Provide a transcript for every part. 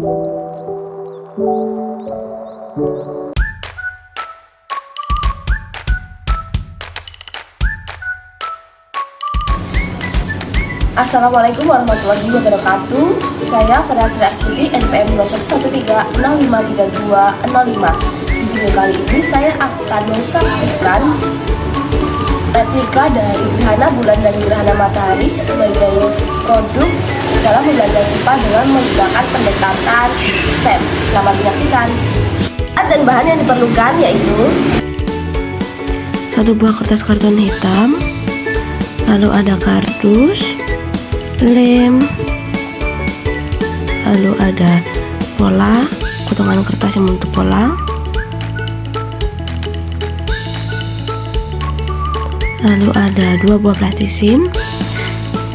Assalamualaikum warahmatullahi wabarakatuh. Saya Fadila Astuti, NPM 211353205. Di video kali ini saya akan mempraktikkan replika dari gerhana bulan dan gerhana matahari sebagai produk dalam belajar IPA dengan menggunakan pendekatan STEM. Selamat menyaksikan. Dan bahan yang diperlukan yaitu 1 buah kertas karton hitam, lalu ada kardus, lem, lalu ada pola, potongan kertas yang membentuk pola, lalu ada 2 buah plastisin,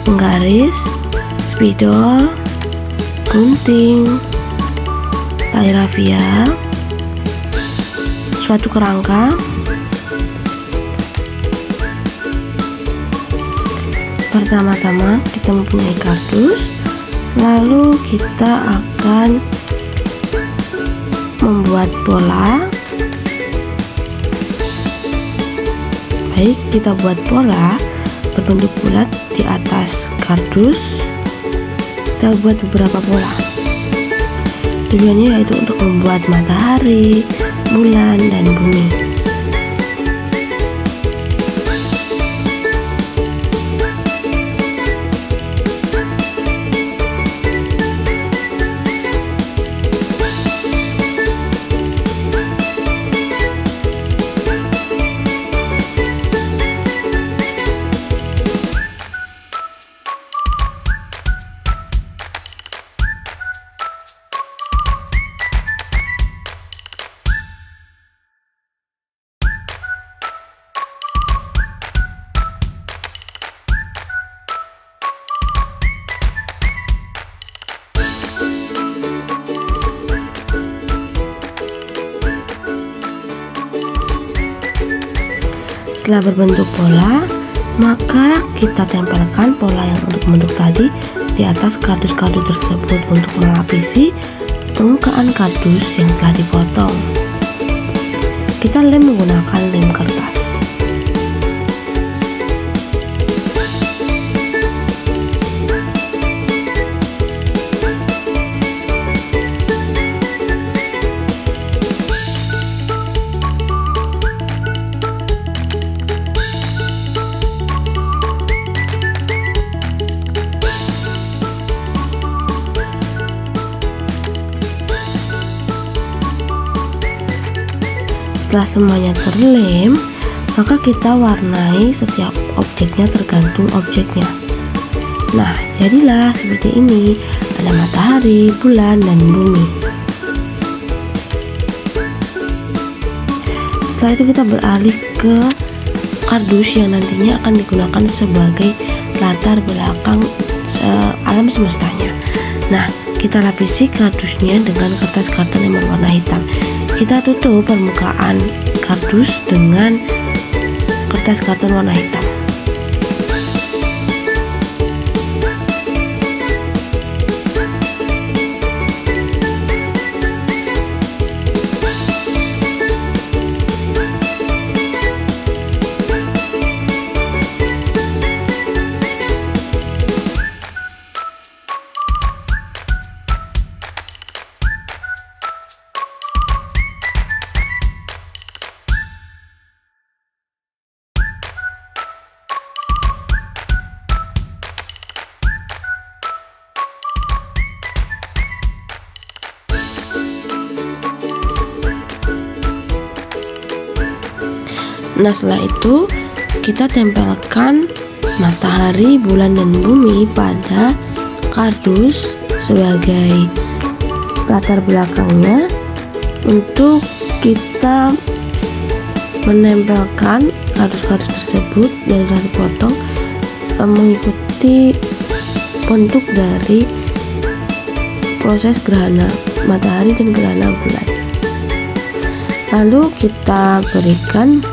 penggaris, spidol, gunting, tali rafia, suatu kerangka. Pertama-tama kita mempunyai kardus, lalu kita akan membuat pola. Baik, kita buat pola berbentuk bulat di atas kardus. Kita buat beberapa pola. Tujuannya yaitu untuk membuat matahari, bulan, dan bumi. Setelah berbentuk pola, maka kita tempelkan pola yang untuk membentuk tadi di atas kardus-kardus tersebut untuk melapisi permukaan kardus yang telah dipotong. Kita lem menggunakan lem kertas. Setelah semuanya terlem, maka kita warnai setiap objeknya tergantung objeknya. Nah, jadilah seperti ini. Ada matahari, bulan, dan bumi. Setelah itu kita beralih ke kardus yang nantinya akan digunakan sebagai latar belakang alam semestanya. Nah, kita lapisi kardusnya dengan kertas karton yang berwarna hitam. Kita tutup permukaan kardus dengan kertas karton warna hitam. Nah, setelah itu kita tempelkan matahari, bulan, dan bumi pada kardus sebagai latar belakangnya untuk kita menempelkan kardus-kardus tersebut yang telah dipotong mengikuti bentuk dari proses gerhana matahari dan gerhana bulan. Lalu kita berikan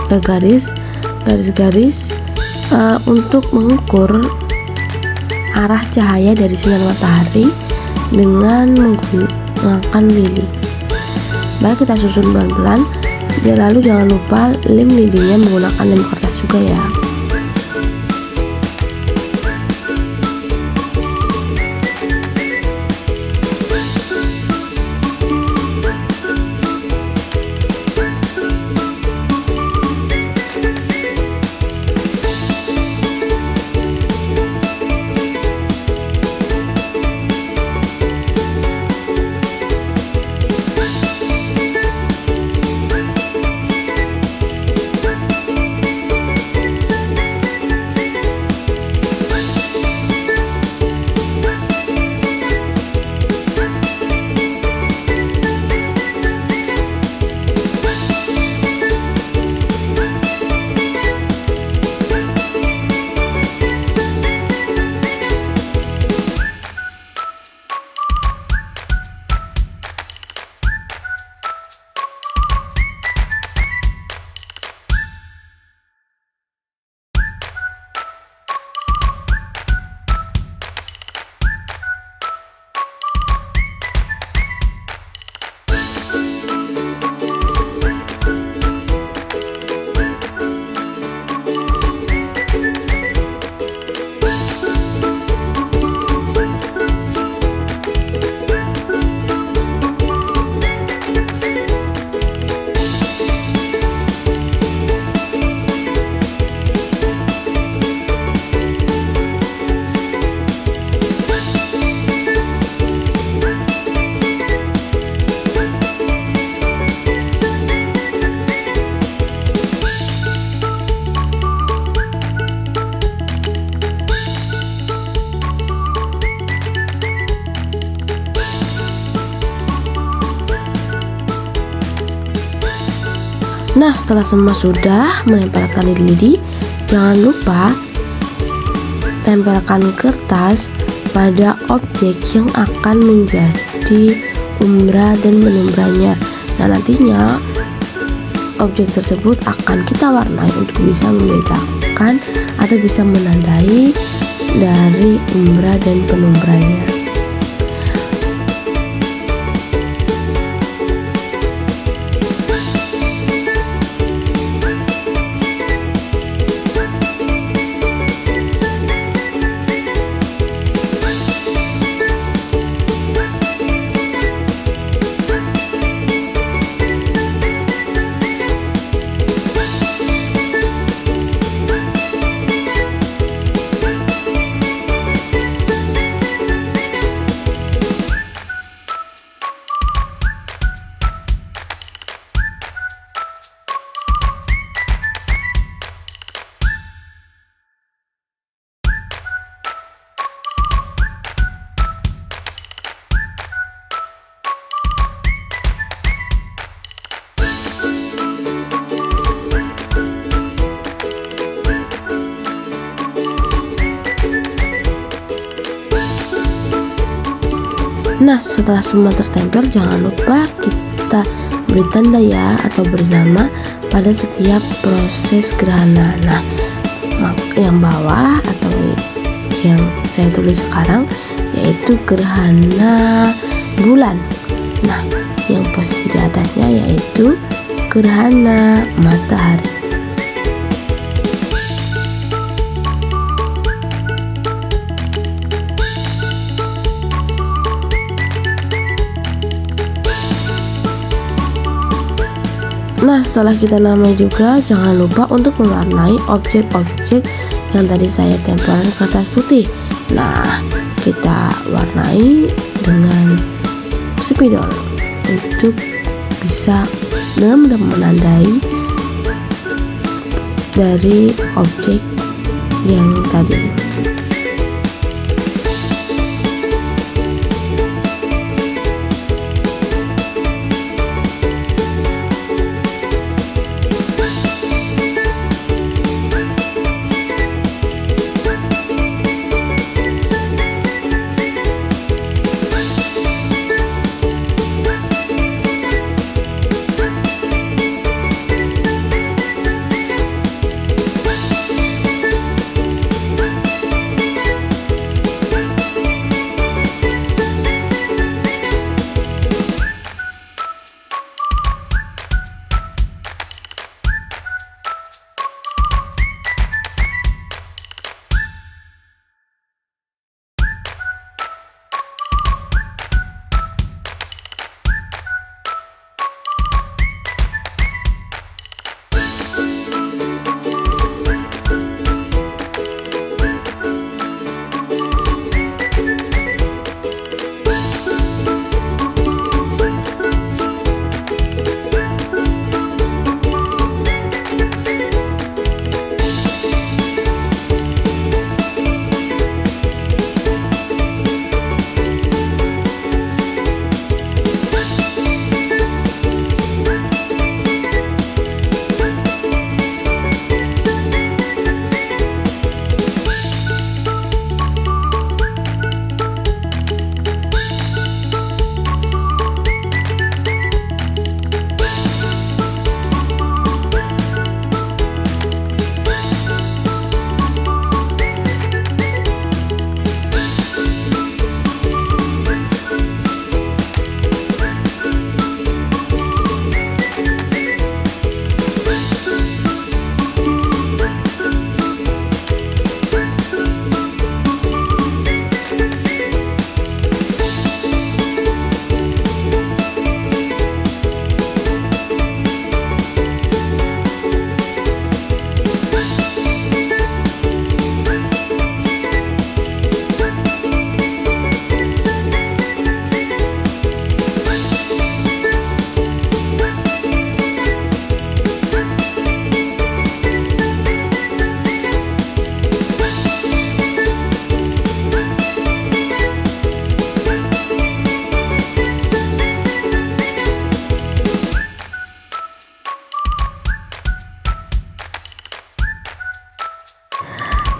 garis-garis untuk mengukur arah cahaya dari sinar matahari dengan menggunakan lidi. Baik, kita susun pelan-pelan. Lalu jangan lupa lem lidinya menggunakan lem kertas juga ya. Nah, setelah semua sudah menempelkan lidi, jangan lupa tempelkan kertas pada objek yang akan menjadi umbra dan penumbranya. Nah, nantinya objek tersebut akan kita warnai untuk bisa membedakan atau bisa menandai dari umbra dan penumbranya. Nah, setelah semua tertempel, jangan lupa kita beri tanda ya atau beri nama pada setiap proses gerhana. Nah, yang bawah atau yang saya tulis sekarang yaitu gerhana bulan. Nah, yang posisi di atasnya yaitu gerhana matahari. Nah, setelah kita namai juga, jangan lupa untuk mewarnai objek-objek yang tadi saya tempelkan kertas putih. Nah, kita warnai dengan spidol untuk bisa benar-benar menandai dari objek yang tadi.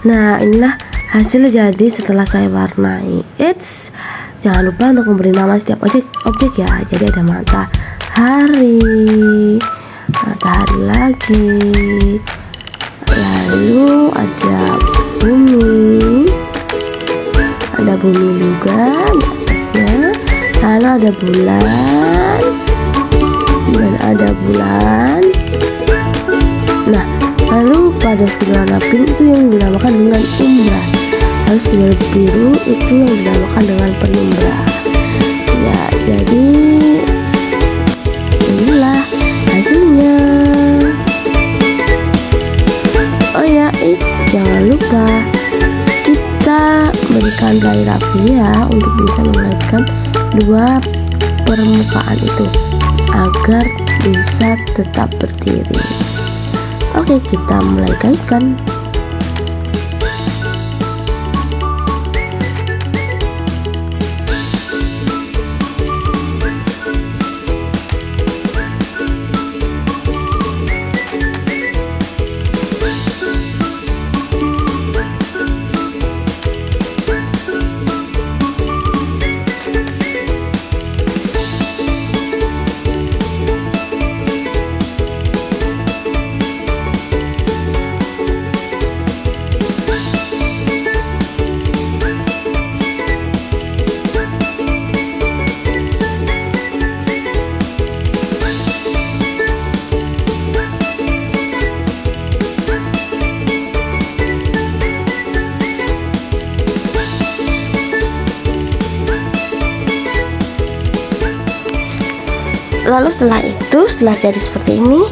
Nah, inilah hasil jadi setelah saya warnai. Eits, jangan lupa untuk memberi nama setiap objek ya. Jadi ada matahari lagi, lalu ada bumi juga di atasnya, lalu ada bulan dan ada bulan. Nah, lalu pada spidol warna pink itu yang dinamakan dengan umbra, lalu spidol biru itu yang dinamakan dengan penumbra. Ya, jadi inilah hasilnya. Oh ya, jangan lupa kita berikan tali rafia untuk bisa mengaitkan dua permukaan itu agar bisa tetap berdiri. Oke, kita mulai kaitkan. Lalu setelah jadi seperti ini,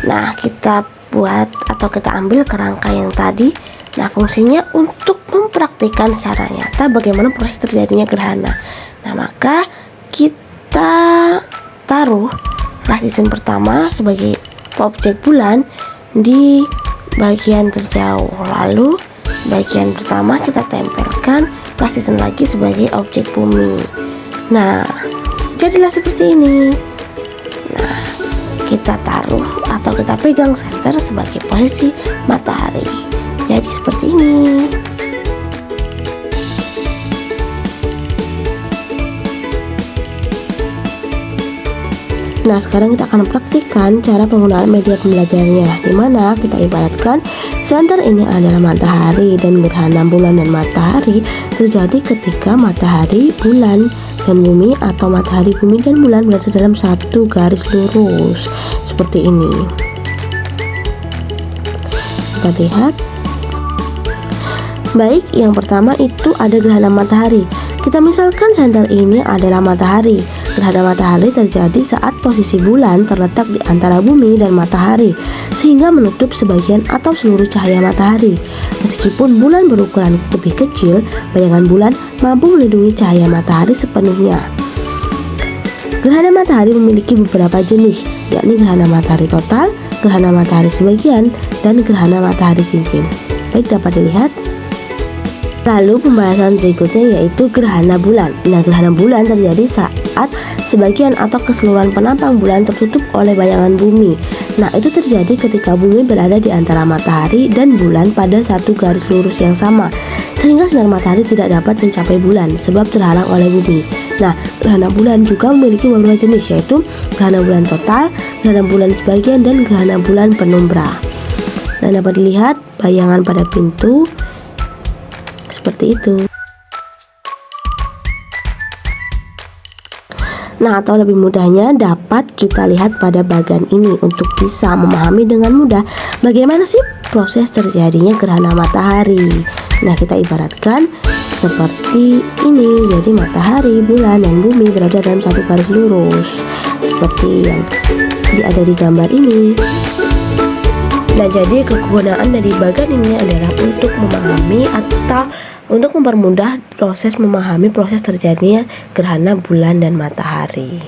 nah kita buat atau kita ambil kerangka yang tadi. Nah, fungsinya untuk mempraktikkan secara nyata bagaimana proses terjadinya gerhana. Nah, maka kita taruh plastisien pertama sebagai objek bulan di bagian terjauh, lalu bagian pertama kita tempelkan plastisien lagi sebagai objek bumi. Nah, jadilah seperti ini. Nah, kita taruh atau kita pegang senter sebagai posisi matahari. Jadi seperti ini. Nah, sekarang kita akan praktikkan cara penggunaan media pembelajarannya, di mana kita ibaratkan senter ini adalah matahari dan gerhana bulan dan matahari terjadi ketika matahari, bulan, dan bumi atau matahari, bumi, dan bulan berada dalam satu garis lurus seperti ini. Kita lihat. Baik, yang pertama itu ada gerhana matahari. Kita misalkan senter ini adalah matahari. Gerhana matahari terjadi saat posisi bulan terletak di antara bumi dan matahari, sehingga menutup sebagian atau seluruh cahaya matahari. Meskipun bulan berukuran lebih kecil, bayangan bulan mampu melindungi cahaya matahari sepenuhnya. Gerhana matahari memiliki beberapa jenis, yakni gerhana matahari total, gerhana matahari sebagian, dan gerhana matahari cincin. Baik, dapat dilihat. Lalu pembahasan berikutnya yaitu gerhana bulan. Nah, gerhana bulan terjadi saat sebagian atau keseluruhan penampang bulan tertutup oleh bayangan bumi. Nah, itu terjadi ketika bumi berada di antara matahari dan bulan pada satu garis lurus yang sama, sehingga sinar matahari tidak dapat mencapai bulan sebab terhalang oleh bumi. Nah, gerhana bulan juga memiliki beberapa jenis, yaitu gerhana bulan total, gerhana bulan sebagian, dan gerhana bulan penumbra. Dan dapat dilihat bayangan pada pintu seperti itu. Nah, atau lebih mudahnya dapat kita lihat pada bagian ini untuk bisa memahami dengan mudah bagaimana sih proses terjadinya gerhana matahari. Nah, kita ibaratkan seperti ini. Jadi matahari, bulan, dan bumi berada dalam satu garis lurus seperti yang ada di gambar ini. Nah, jadi kegunaan dari bagian ini adalah untuk memahami atau untuk mempermudah proses memahami proses terjadinya gerhana bulan dan matahari.